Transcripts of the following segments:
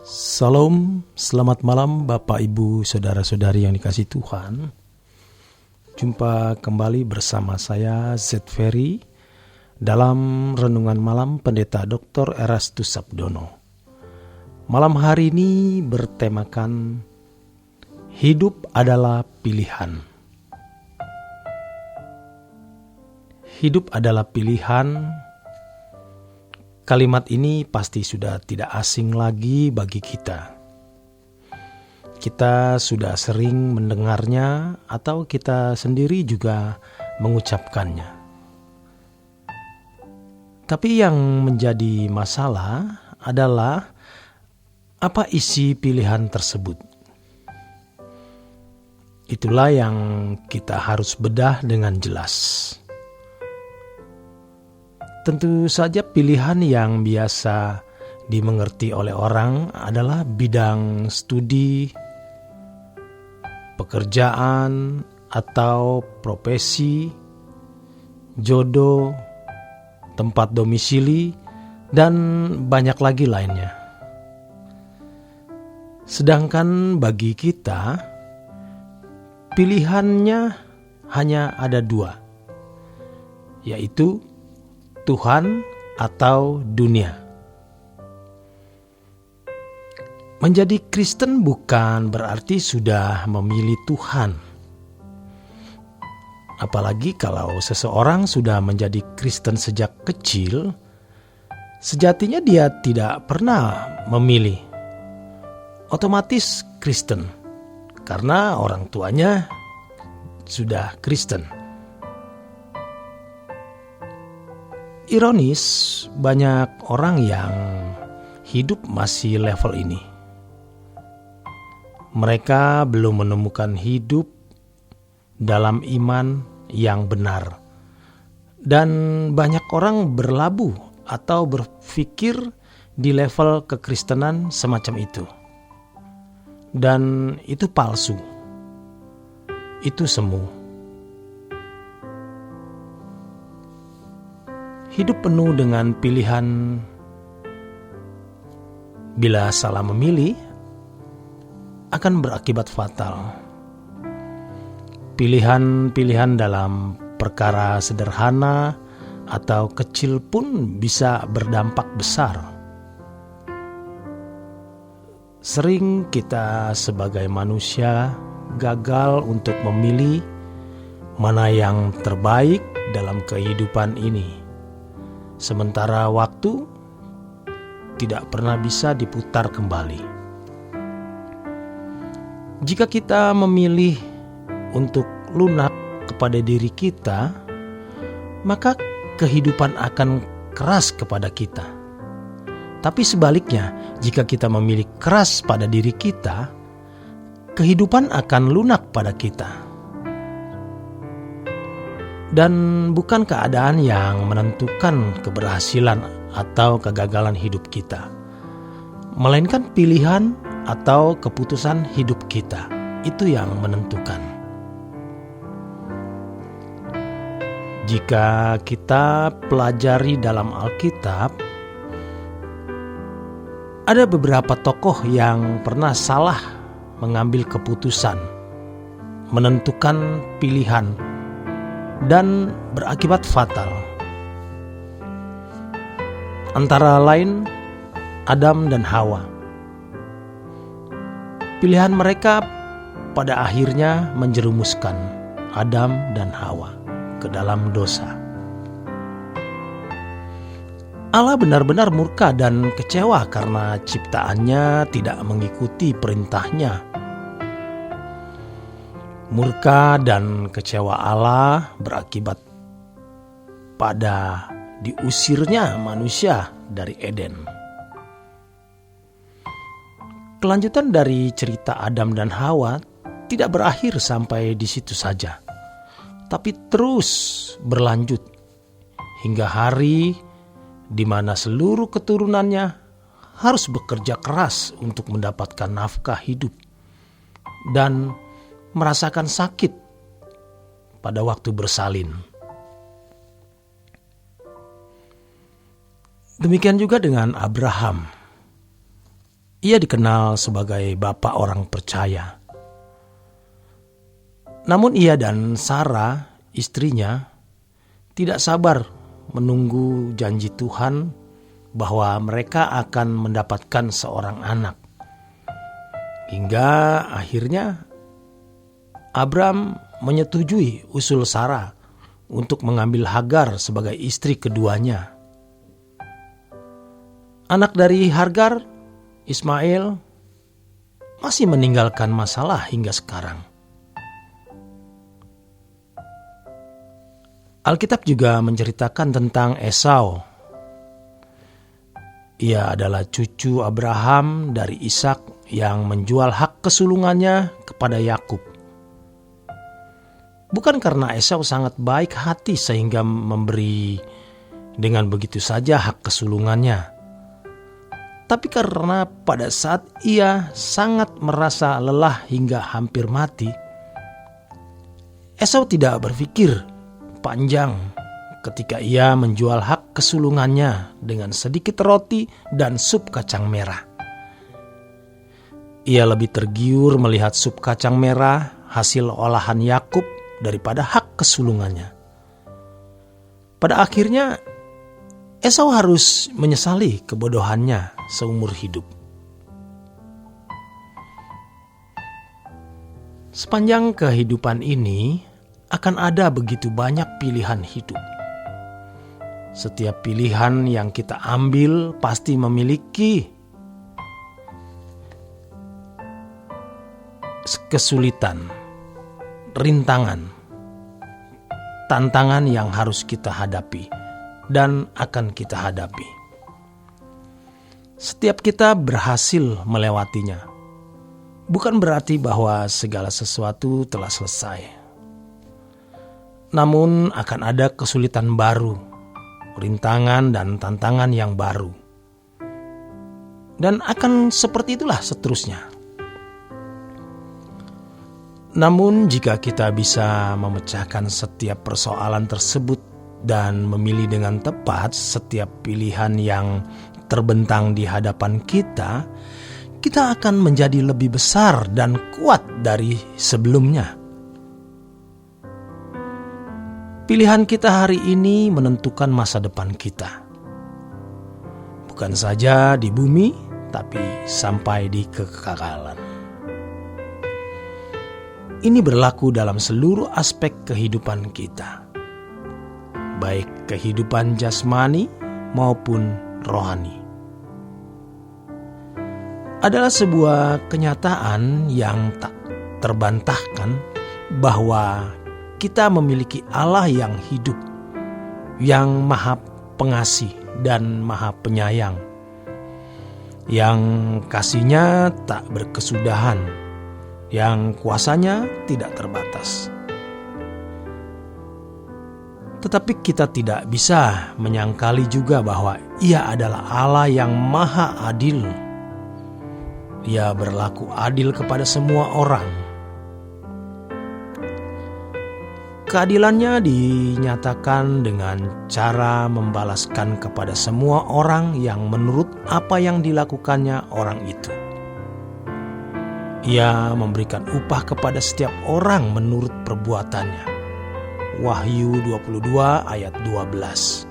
Salam, selamat malam Bapak Ibu Saudara-saudari yang dikasihi Tuhan. Jumpa kembali bersama saya Z Ferry dalam Renungan Malam Pendeta Dr. Erastus Sabdono. Malam hari ini bertemakan Hidup adalah pilihan. Hidup adalah pilihan. Kalimat ini pasti sudah tidak asing lagi bagi kita. Kita sudah sering mendengarnya atau kita sendiri juga mengucapkannya. Tapi yang menjadi masalah adalah apa isi pilihan tersebut. Itulah yang kita harus bedah dengan jelas. Tentu saja pilihan yang biasa dimengerti oleh orang adalah bidang studi, pekerjaan atau profesi, jodoh, tempat domisili, dan banyak lagi lainnya. Sedangkan bagi kita, pilihannya hanya ada dua, yaitu Tuhan atau dunia. Menjadi Kristen bukan berarti sudah memilih Tuhan. Apalagi kalau seseorang sudah menjadi Kristen sejak kecil, sejatinya dia tidak pernah memilih. Otomatis Kristen, karena orang tuanya sudah Kristen. Ironis, banyak orang yang hidup masih level ini. Mereka belum menemukan hidup dalam iman yang benar. Dan banyak orang berlabuh atau berpikir di level kekristenan semacam itu. Dan itu palsu. Itu semu. Hidup penuh dengan pilihan. Bila salah memilih, akan berakibat fatal. Pilihan-pilihan dalam perkara sederhana atau kecil pun bisa berdampak besar. Sering kita sebagai manusia gagal untuk memilih mana yang terbaik dalam kehidupan ini. Sementara waktu tidak pernah bisa diputar kembali. Jika kita memilih untuk lunak kepada diri kita, maka kehidupan akan keras kepada kita. Tapi sebaliknya, jika kita memilih keras pada diri kita, kehidupan akan lunak pada kita. Dan bukan keadaan yang menentukan keberhasilan atau kegagalan hidup kita, melainkan pilihan atau keputusan hidup kita. Itu yang menentukan. Jika kita pelajari dalam Alkitab, ada beberapa tokoh yang pernah salah mengambil keputusan, menentukan pilihan, dan berakibat fatal. Antara lain Adam dan Hawa. Pilihan mereka pada akhirnya menjerumuskan Adam dan Hawa ke dalam dosa. Allah benar-benar murka dan kecewa karena ciptaannya tidak mengikuti perintahnya. Murka dan kecewa Allah berakibat pada diusirnya manusia dari Eden. Kelanjutan dari cerita Adam dan Hawa tidak berakhir sampai di situ saja, tapi terus berlanjut hingga hari di mana seluruh keturunannya harus bekerja keras untuk mendapatkan nafkah hidup dan merasakan sakit pada waktu bersalin. Demikian juga dengan Abraham. Ia dikenal sebagai bapak orang percaya. Namun ia dan Sarah, istrinya, tidak sabar menunggu janji Tuhan bahwa mereka akan mendapatkan seorang anak. Hingga akhirnya Abram menyetujui usul Sarah untuk mengambil Hagar sebagai istri keduanya. Anak dari Hagar, Ismail, masih meninggalkan masalah hingga sekarang. Alkitab juga menceritakan tentang Esau. Ia adalah cucu Abraham dari Ishak yang menjual hak kesulungannya kepada Yakub. Bukan karena Esau sangat baik hati sehingga memberi dengan begitu saja hak kesulungannya, tapi karena pada saat ia sangat merasa lelah hingga hampir mati, Esau tidak berpikir panjang ketika ia menjual hak kesulungannya dengan sedikit roti dan sup kacang merah. Ia lebih tergiur melihat sup kacang merah hasil olahan Yakub daripada hak kesulungannya. Pada akhirnya Esau harus menyesali kebodohannya seumur hidup. Sepanjang kehidupan ini akan ada begitu banyak pilihan hidup. Setiap pilihan yang kita ambil pasti memiliki kesulitan, rintangan, tantangan yang harus kita hadapi dan akan kita hadapi. Setiap kita berhasil melewatinya, bukan berarti bahwa segala sesuatu telah selesai. Namun akan ada kesulitan baru, rintangan dan tantangan yang baru. Dan akan seperti itulah seterusnya. Namun jika kita bisa memecahkan setiap persoalan tersebut dan memilih dengan tepat setiap pilihan yang terbentang di hadapan kita, kita akan menjadi lebih besar dan kuat dari sebelumnya. Pilihan kita hari ini menentukan masa depan kita. Bukan saja di bumi, tapi sampai di kekekalan. Ini berlaku dalam seluruh aspek kehidupan kita, baik kehidupan jasmani maupun rohani. Adalah sebuah kenyataan yang tak terbantahkan bahwa kita memiliki Allah yang hidup, yang maha pengasih dan maha penyayang, yang kasihnya tak berkesudahan, yang kuasanya tidak terbatas. Tetapi kita tidak bisa menyangkali juga bahwa Ia adalah Allah yang maha adil. Ia berlaku adil kepada semua orang. Keadilannya dinyatakan dengan cara membalaskan kepada semua orang yang menurut apa yang dilakukannya orang itu. Ia memberikan upah kepada setiap orang menurut perbuatannya. Wahyu 22 ayat 12.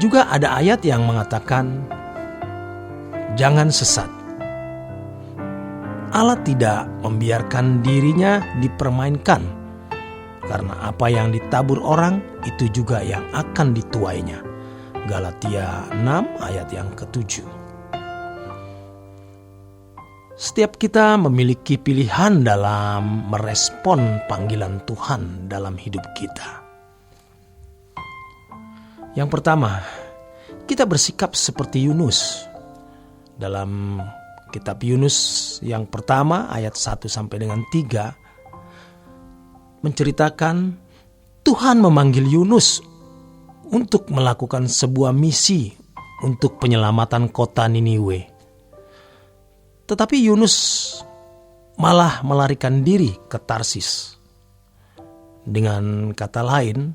Juga ada ayat yang mengatakan, jangan sesat. Allah tidak membiarkan dirinya dipermainkan, karena apa yang ditabur orang, itu juga yang akan dituainya. Galatia 6 ayat yang ke-7. Setiap kita memiliki pilihan dalam merespon panggilan Tuhan dalam hidup kita. Yang pertama, kita bersikap seperti Yunus. Dalam kitab Yunus yang pertama ayat 1 sampai dengan 3 menceritakan Tuhan memanggil Yunus untuk melakukan sebuah misi untuk penyelamatan kota Niniwe. Tetapi Yunus malah melarikan diri ke Tarsis. Dengan kata lain,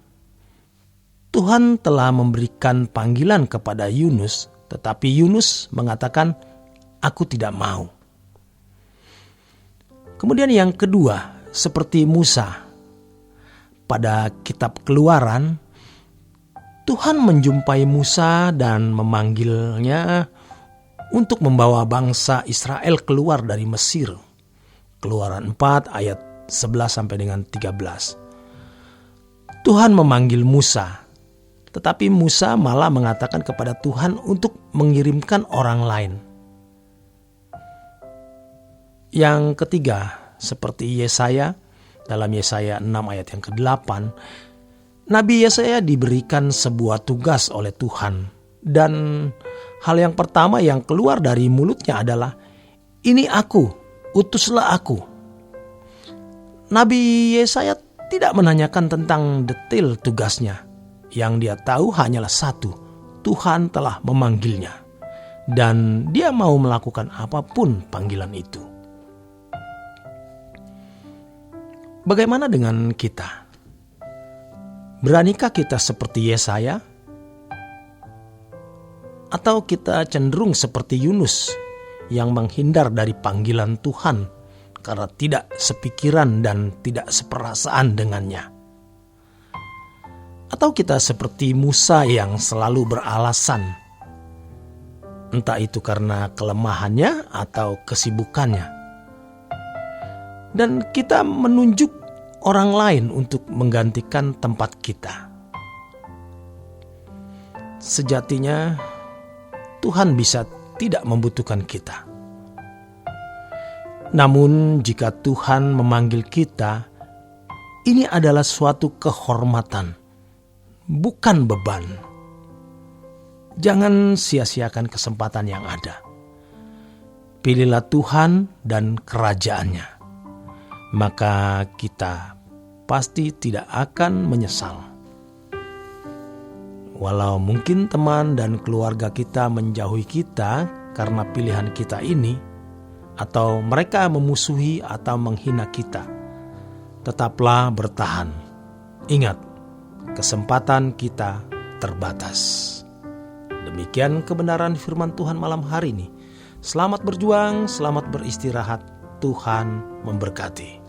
Tuhan telah memberikan panggilan kepada Yunus, tetapi Yunus mengatakan, aku tidak mau. Kemudian yang kedua, seperti Musa. Pada kitab Keluaran, Tuhan menjumpai Musa dan memanggilnya untuk membawa bangsa Israel keluar dari Mesir. Keluaran 4 ayat 11 sampai dengan 13. Tuhan memanggil Musa, tetapi Musa malah mengatakan kepada Tuhan untuk mengirimkan orang lain. Yang ketiga, seperti Yesaya, dalam Yesaya 6 ayat yang ke-8, Nabi Yesaya diberikan sebuah tugas oleh Tuhan. Dan hal yang pertama yang keluar dari mulutnya adalah, "Ini aku, utuslah aku." Nabi Yesaya tidak menanyakan tentang detail tugasnya. Yang dia tahu hanyalah satu, Tuhan telah memanggilnya. Dan dia mau melakukan apapun panggilan itu. Bagaimana dengan kita? Beranikah kita seperti Yesaya? Atau kita cenderung seperti Yunus yang menghindar dari panggilan Tuhan karena tidak sepikiran dan tidak seperasaan dengannya? Atau kita seperti Musa yang selalu beralasan, entah itu karena kelemahannya atau kesibukannya, dan kita menunjuk orang lain untuk menggantikan tempat kita? Sejatinya Tuhan bisa tidak membutuhkan kita. Namun jika Tuhan memanggil kita, ini adalah suatu kehormatan, bukan beban. Jangan sia-siakan kesempatan yang ada. Pilihlah Tuhan dan kerajaannya, maka kita pasti tidak akan menyesal. Walau mungkin teman dan keluarga kita menjauhi kita karena pilihan kita ini, atau mereka memusuhi atau menghina kita, tetaplah bertahan. Ingat, kesempatan kita terbatas. Demikian kebenaran firman Tuhan malam hari ini. Selamat berjuang, selamat beristirahat. Tuhan memberkati.